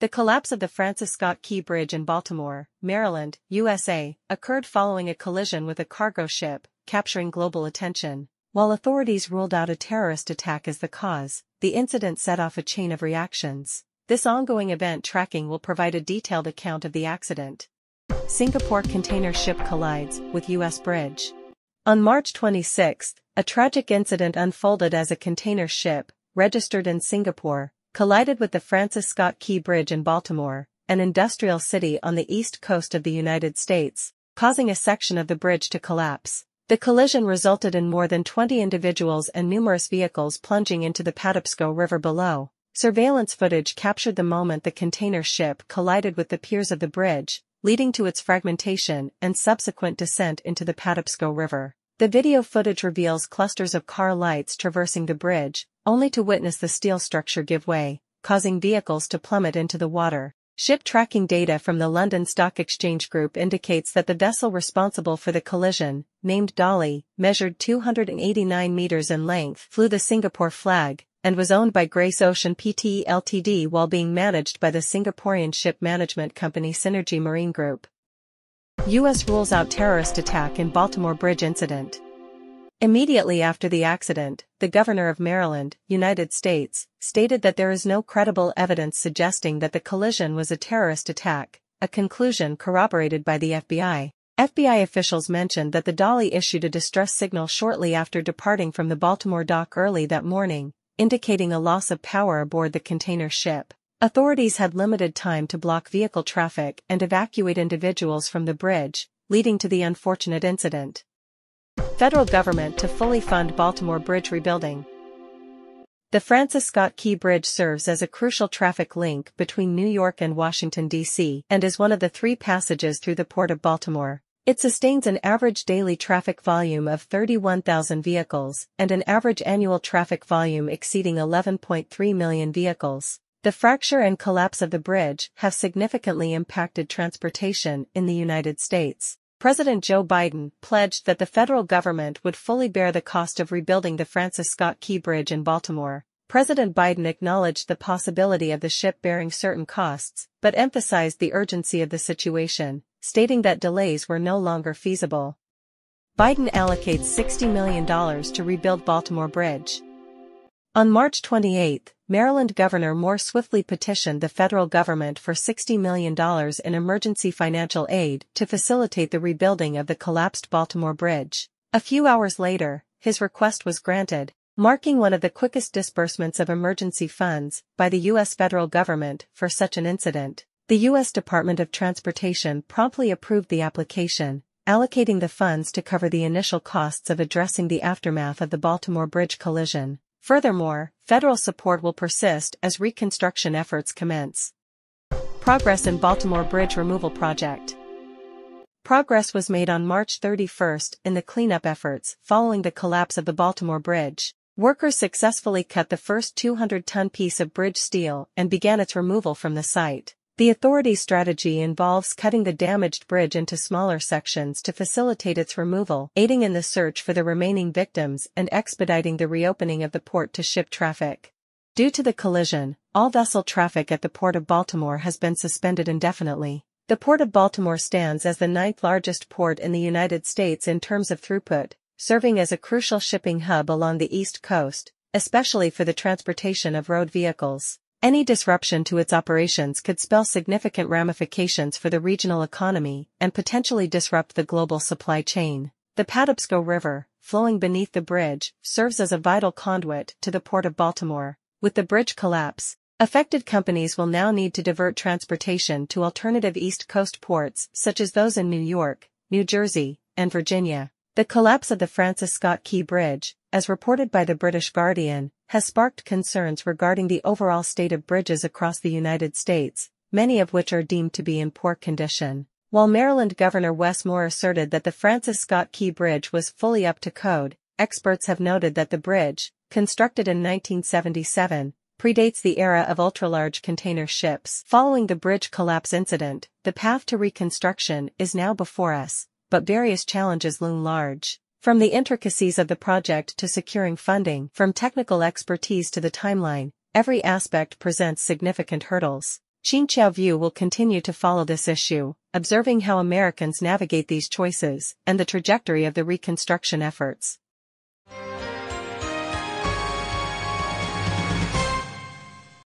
The collapse of the Francis Scott Key Bridge in Baltimore, Maryland, USA, occurred following a collision with a cargo ship, capturing global attention. While authorities ruled out a terrorist attack as the cause, the incident set off a chain of reactions. This ongoing event tracking will provide a detailed account of the accident. Singapore container ship collides with U.S. bridge. On March 26, a tragic incident unfolded as a container ship, registered in Singapore, collided with the Francis Scott Key Bridge in Baltimore, an industrial city on the east coast of the United States, causing a section of the bridge to collapse. The collision resulted in more than 20 individuals and numerous vehicles plunging into the Patapsco River below. Surveillance footage captured the moment the container ship collided with the piers of the bridge, leading to its fragmentation and subsequent descent into the Patapsco River. The video footage reveals clusters of car lights traversing the bridge, only to witness the steel structure give way, causing vehicles to plummet into the water. Ship tracking data from the London Stock Exchange Group indicates that the vessel responsible for the collision, named Dolly, measured 289 meters in length, flew the Singapore flag, and was owned by Grace Ocean Pte Ltd while being managed by the Singaporean ship management company Synergy Marine Group. U.S. rules out terrorist attack in Baltimore Bridge incident. Immediately after the accident, the governor of Maryland, United States, stated that there is no credible evidence suggesting that the collision was a terrorist attack, a conclusion corroborated by the FBI. FBI officials mentioned that the Dolly issued a distress signal shortly after departing from the Baltimore dock early that morning, indicating a loss of power aboard the container ship. Authorities had limited time to block vehicle traffic and evacuate individuals from the bridge, leading to the unfortunate incident. Federal government to fully fund Baltimore Bridge rebuilding. The Francis Scott Key Bridge serves as a crucial traffic link between New York and Washington, D.C., and is one of the 3 passages through the Port of Baltimore. It sustains an average daily traffic volume of 31,000 vehicles and an average annual traffic volume exceeding 11.3 million vehicles. The fracture and collapse of the bridge have significantly impacted transportation in the United States. President Joe Biden pledged that the federal government would fully bear the cost of rebuilding the Francis Scott Key Bridge in Baltimore. President Biden acknowledged the possibility of the ship bearing certain costs, but emphasized the urgency of the situation, stating that delays were no longer feasible. Biden allocates $60 million to rebuild Baltimore Bridge. On March 28, Maryland Governor Moore swiftly petitioned the federal government for $60 million in emergency financial aid to facilitate the rebuilding of the collapsed Baltimore Bridge. A few hours later, his request was granted, marking one of the quickest disbursements of emergency funds by the U.S. federal government for such an incident. The U.S. Department of Transportation promptly approved the application, allocating the funds to cover the initial costs of addressing the aftermath of the Baltimore Bridge collision. Furthermore, federal support will persist as reconstruction efforts commence. Progress in Baltimore Bridge removal project. Progress was made on March 31 in the cleanup efforts following the collapse of the Baltimore Bridge. Workers successfully cut the first 200-ton piece of bridge steel and began its removal from the site. The authorities' strategy involves cutting the damaged bridge into smaller sections to facilitate its removal, aiding in the search for the remaining victims and expediting the reopening of the port to ship traffic. Due to the collision, all vessel traffic at the Port of Baltimore has been suspended indefinitely. The Port of Baltimore stands as the 9th largest port in the United States in terms of throughput, serving as a crucial shipping hub along the East Coast, especially for the transportation of road vehicles. Any disruption to its operations could spell significant ramifications for the regional economy and potentially disrupt the global supply chain. The Patapsco River, flowing beneath the bridge, serves as a vital conduit to the Port of Baltimore. With the bridge collapse, affected companies will now need to divert transportation to alternative East Coast ports such as those in New York, New Jersey, and Virginia. The collapse of the Francis Scott Key Bridge, as reported by the British Guardian, has sparked concerns regarding the overall state of bridges across the United States, many of which are deemed to be in poor condition. While Maryland Governor Wes Moore asserted that the Francis Scott Key Bridge was fully up to code, experts have noted that the bridge, constructed in 1977, predates the era of ultra-large container ships. Following the bridge collapse incident, the path to reconstruction is now before us, but various challenges loom large. From the intricacies of the project to securing funding, from technical expertise to the timeline, every aspect presents significant hurdles. Qin Xiaovu will continue to follow this issue, observing how Americans navigate these choices and the trajectory of the reconstruction efforts.